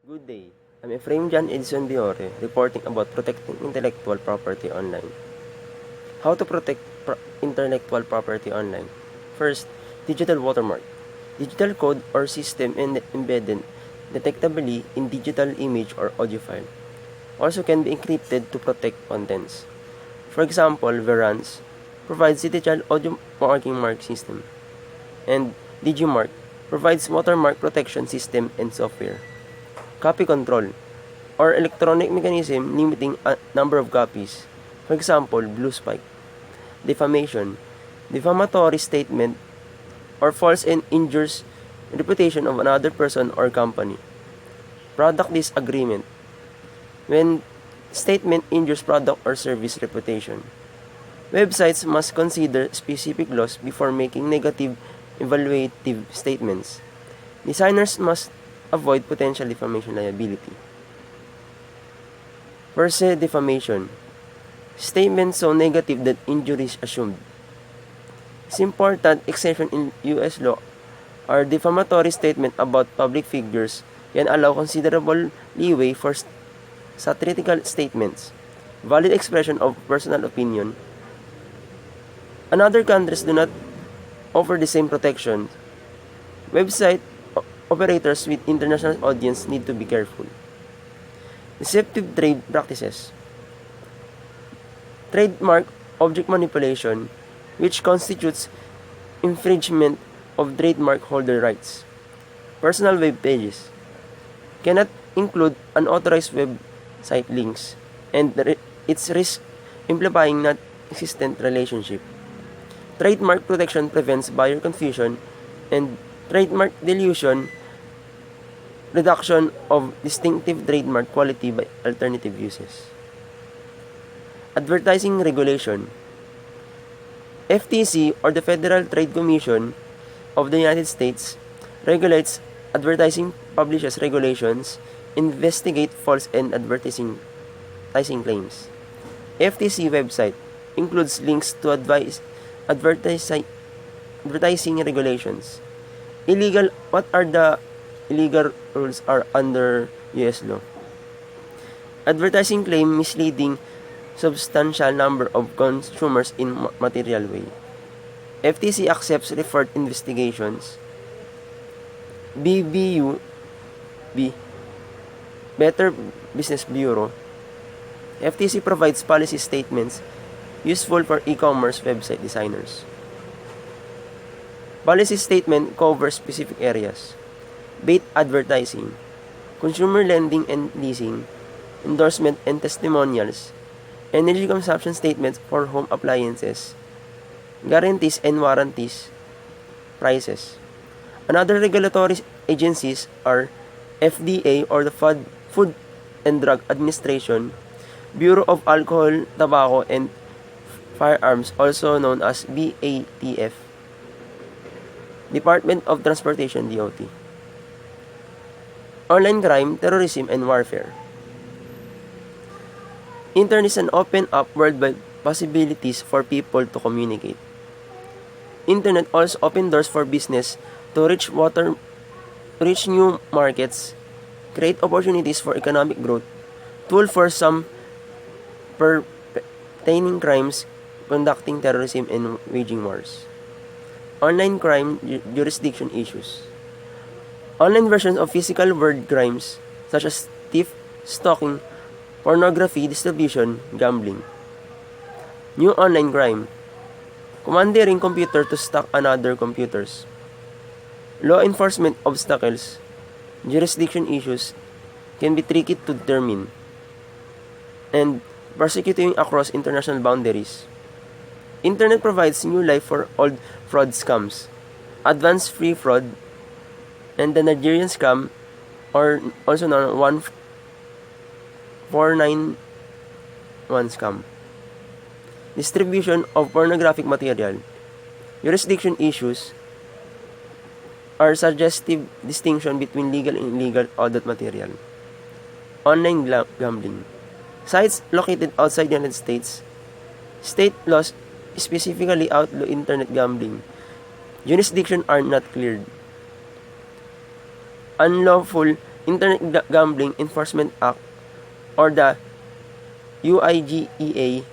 Good day. I'm Efraim Jan Edison Biore, reporting about protecting intellectual property online. How to protect intellectual property online? First, digital watermark. Digital code or system embedded detectably in digital image or audio file. Also can be encrypted to protect contents. For example, Verance provides digital audio marking mark system. And Digimark provides watermark protection system and software. Copy control or electronic mechanism limiting a number of copies. For example, blue spike. Defamation, defamatory statement or false and injures reputation of another person or company. Product disagreement, when statement injures product or service reputation. Websites must consider specific laws before making negative evaluative statements. Designers must avoid potential defamation liability. Per se defamation, statements so negative that injury is assumed. It's important exception in U.S. law are defamatory statement about public figures can allow considerable leeway for satirical statements, valid expression of personal opinion. Another countries do not offer the same protection. Website operators with international audience need to be careful. Deceptive trade practices. Trademark object manipulation, which constitutes infringement of trademark holder rights. Personal web pages cannot include unauthorized website links and its risk implying not existent relationship. Trademark protection prevents buyer confusion and trademark dilution, reduction of distinctive trademark quality by alternative uses. Advertising regulation. FTC or the Federal Trade Commission of the United States regulates advertising, publishes regulations, investigate false and advertising claims. FTC website includes links to advertising regulations. What are the illegal rules are under US law? Advertising claim misleading substantial number of consumers in material way. FTC accepts referred investigations. BBU Better Business Bureau. FTC provides policy statements useful for e-commerce website designers. Policy statement covers specific areas: bait advertising, consumer lending and leasing, endorsement and testimonials, energy consumption statements for home appliances, guarantees and warranties, prices. Another regulatory agencies are FDA or the Food and Drug Administration, Bureau of Alcohol, Tobacco and Firearms, also known as BATF, Department of Transportation, DOT. Online crime, terrorism, and warfare. Internet is an open up worldwide possibilities for people to communicate. Internet also open doors for business to reach new markets, create opportunities for economic growth, tool for some pertaining crimes, conducting terrorism and waging wars. Online crime jurisdiction issues. Online versions of physical world crimes such as theft, stalking, pornography distribution, gambling. New online crime. Commandeering computer to stalk another computers. Law enforcement obstacles. Jurisdiction issues can be tricky to determine. And prosecuting across international boundaries. Internet provides new life for old fraud scams. Advanced free fraud and the Nigerian scam, or also known as 1491 scam. Distribution of pornographic material. Jurisdiction issues are suggestive distinction between legal and illegal adult material. Online gambling. Sites located outside the United States. State laws specifically outlaw internet gambling. Jurisdiction are not cleared. Unlawful Internet Gambling Enforcement Act or the UIGEA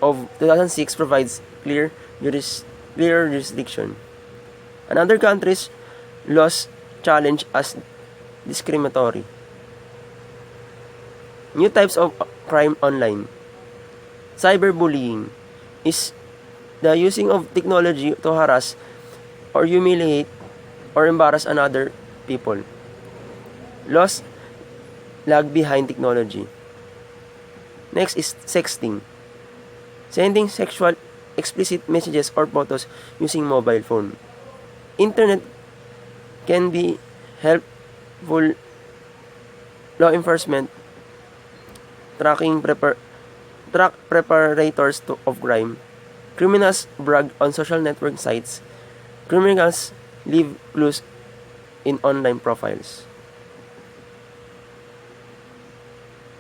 of 2006 provides clear jurisdiction. Another country's laws challenge as discriminatory. New types of crime online. Cyberbullying is the using of technology to harass or humiliate or embarrass another people. Laws lag behind technology. Next is sexting. Sending sexual explicit messages or photos using mobile phone. Internet can be helpful law enforcement track preparators of crime. Criminals brag on social network sites. Criminals leave clues in online profiles.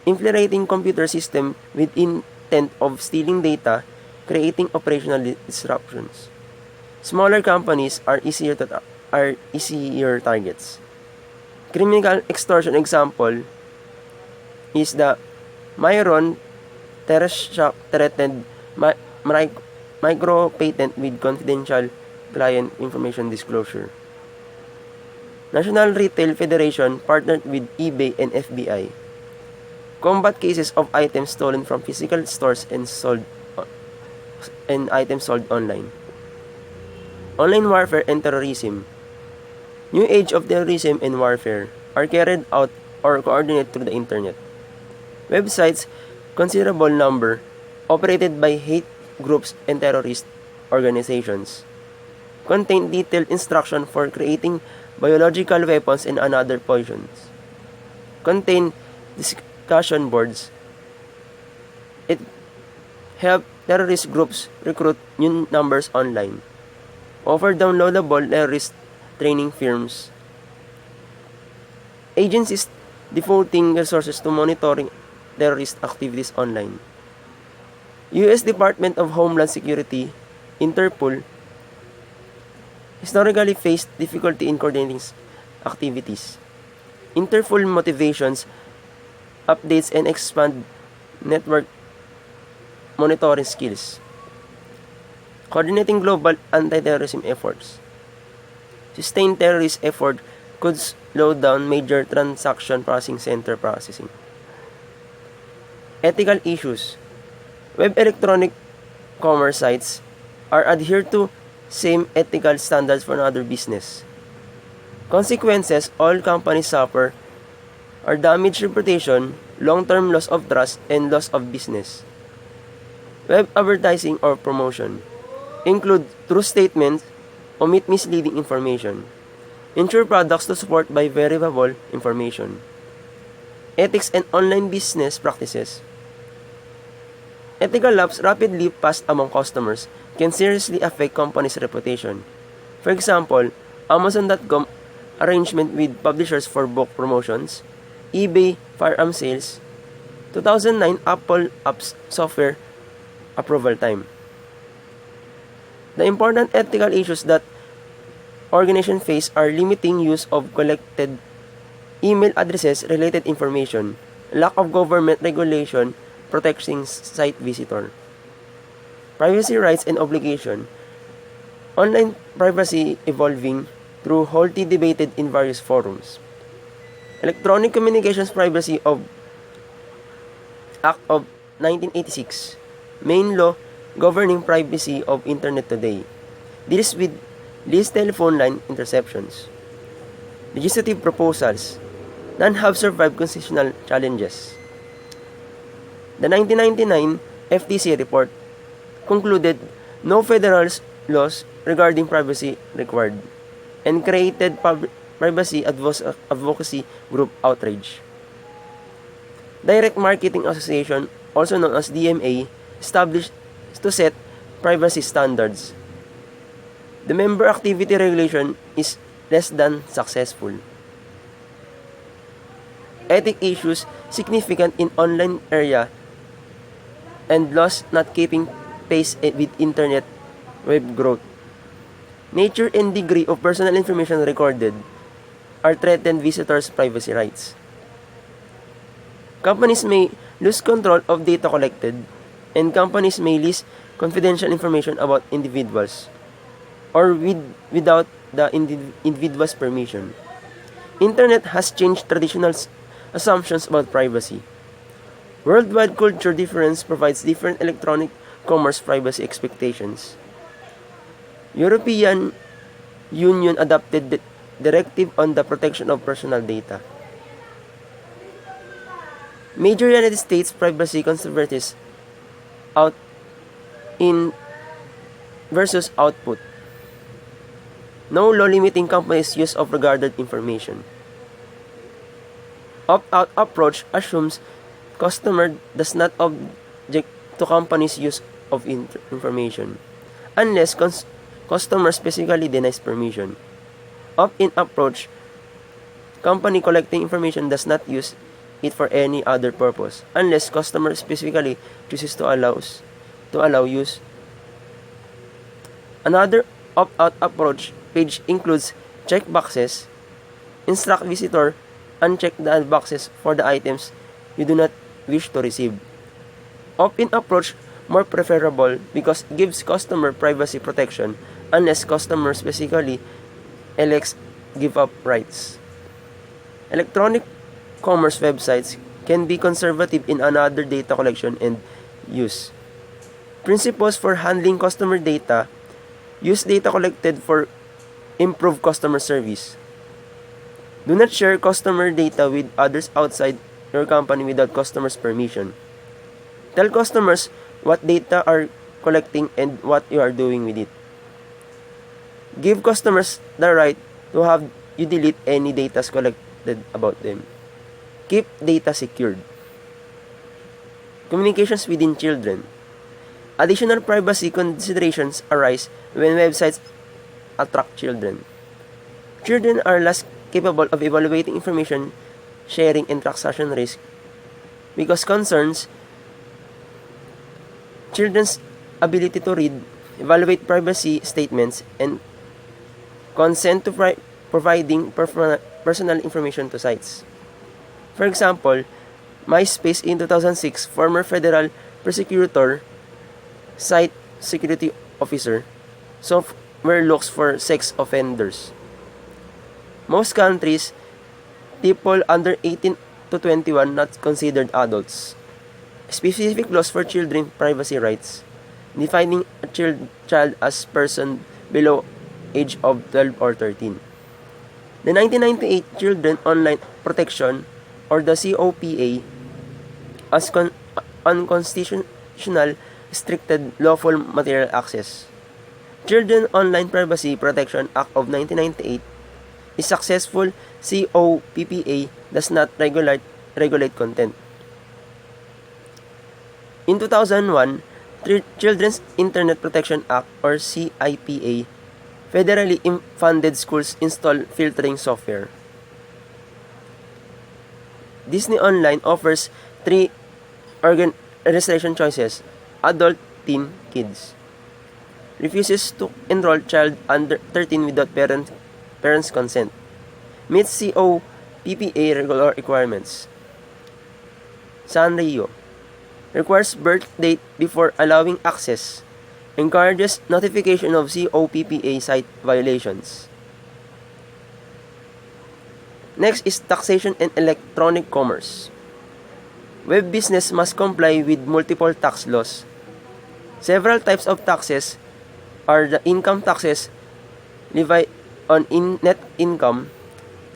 Infiltrating computer system with intent of stealing data, creating operational disruptions. Smaller companies are easier targets. Criminal extortion example is the Myron Tereshak threatened micro patent with confidential client information disclosure. National Retail Federation partnered with eBay and FBI. Combat cases of items stolen from physical stores and items sold online. Online warfare and terrorism. New age of terrorism and warfare are carried out or coordinated through the internet. Websites, considerable number, operated by hate groups and terrorist organizations, contain detailed instruction for creating biological weapons and other poisons. Contain discussion boards. It help terrorist groups recruit new numbers online. Offer downloadable terrorist training firms. Agencies devoting resources to monitoring terrorist activities online. U.S. Department of Homeland Security, Interpol, historically faced difficulty in coordinating activities. Interpol motivations, updates, and expand network monitoring skills. Coordinating global anti-terrorism efforts. Sustained terrorist effort could slow down major transaction processing center processing. Ethical issues. Web electronic commerce sites are adhered to same ethical standards for another business. Consequences all companies suffer are damaged reputation, long-term loss of trust, and loss of business. Web advertising or promotion include true statements, omit misleading information, ensure products to support by verifiable information. Ethics and online business practices. Ethical lapse rapidly passed among customers can seriously affect companies' reputation. For example, Amazon.com arrangement with publishers for book promotions, eBay firearm sales, 2009 Apple apps software approval time. The important ethical issues that organizations face are limiting use of collected email addresses, related information, lack of government regulation protecting site visitor, privacy rights and obligation, online privacy evolving through hotly debated in various forums, Electronic Communications Privacy Act of 1986, main law governing privacy of Internet today, deals with these telephone line interceptions. Legislative proposals. None have survived constitutional challenges. The 1999 FTC report concluded no federal laws regarding privacy required and created privacy advocacy group outrage. Direct Marketing Association, also known as DMA, established to set privacy standards. The member activity regulation is less than successful. Ethic issues significant in online area and laws not keeping pace with internet web growth. Nature and degree of personal information recorded are threatened visitors' privacy rights. Companies may lose control of data collected, and companies may lease confidential information about individuals or without the individual's permission. Internet has changed traditional assumptions about privacy. Worldwide culture difference provides different electronic commerce privacy expectations. European Union adopted the directive on the protection of personal data. Major United States privacy controversies out in versus output. No law limiting companies' use of regarded information. Opt-out approach assumes customer does not object to companies' use of information unless customer specifically denies permission. Opt-in approach, company collecting information does not use it for any other purpose unless customer specifically chooses to allow use. Another opt-out approach page includes check boxes. Instruct visitor uncheck the boxes for the items you do not wish to receive. Opt-in approach more preferable because it gives customer privacy protection unless customer specifically elects give up rights. Electronic commerce websites can be conservative in another data collection and use. Principles for handling customer data: use data collected for improved customer service. Do not share customer data with others outside your company without customers' permission. Tell customers what data are collecting and what you are doing with it. Give customers the right to have you delete any data collected about them. Keep data secured. Communications within children. Additional privacy considerations arise when websites attract children. Children are less capable of evaluating information sharing and transaction risk because concerns children's ability to read, evaluate privacy statements, and consent to providing personal information to sites. For example, MySpace in 2006, former federal prosecutor, site security officer, software looks for sex offenders. Most countries, people under 18 to 21 not considered adults. Specific laws for children privacy rights, defining a child as person below age of 12 or 13. The 1998 Children Online Protection or the COPA as unconstitutional restricted lawful material access. Children Online Privacy Protection Act of 1998 is successful. COPPA does not regulate content. In 2001, Children's Internet Protection Act or CIPA federally funded schools install filtering software. Disney Online offers 3 registration choices: adult, teen, kids. Refuses to enroll child under 13 without parents' consent. Meets COPPA regular requirements. Sanrio requires birth date before allowing access. Encourages notification of COPPA site violations. Next is taxation and electronic commerce. Web business must comply with multiple tax laws. Several types of taxes are the income taxes levied on net income,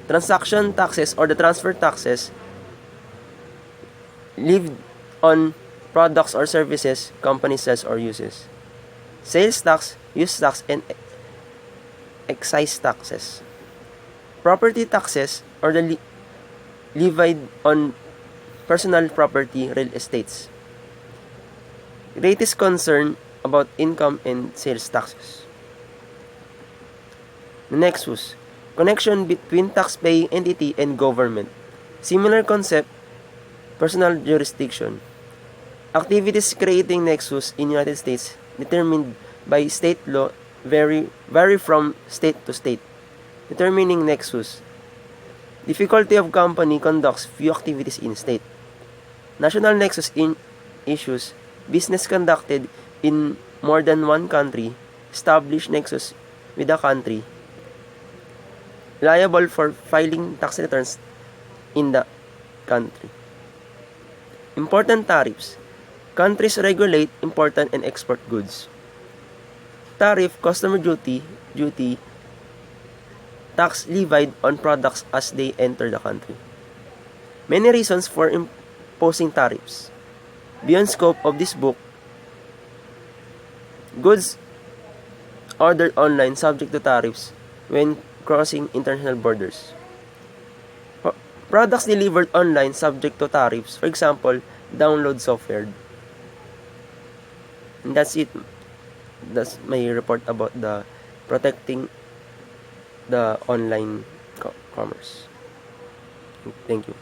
transaction taxes or the transfer taxes levied on products or services company sells or uses, sales tax, use tax, and excise taxes. Property taxes or the levied on personal property, real estates. Greatest concern about income and sales taxes. The nexus, connection between tax-paying entity and government. Similar concept, personal jurisdiction. Activities creating nexus in United States determined by state law vary from state to state. Determining nexus. Difficulty of company conducts few activities in state. National nexus in issues. Business conducted in more than one country. Establish nexus with a country. Liable for filing tax returns in the country. Important tariffs. Countries regulate import and export goods. Tariff, customer duty, tax levied on products as they enter the country. Many reasons for imposing tariffs. Beyond scope of this book, goods ordered online subject to tariffs when crossing international borders. Products delivered online subject to tariffs, for example, download software. And that's it. That's my report about the protecting the online commerce. Thank you.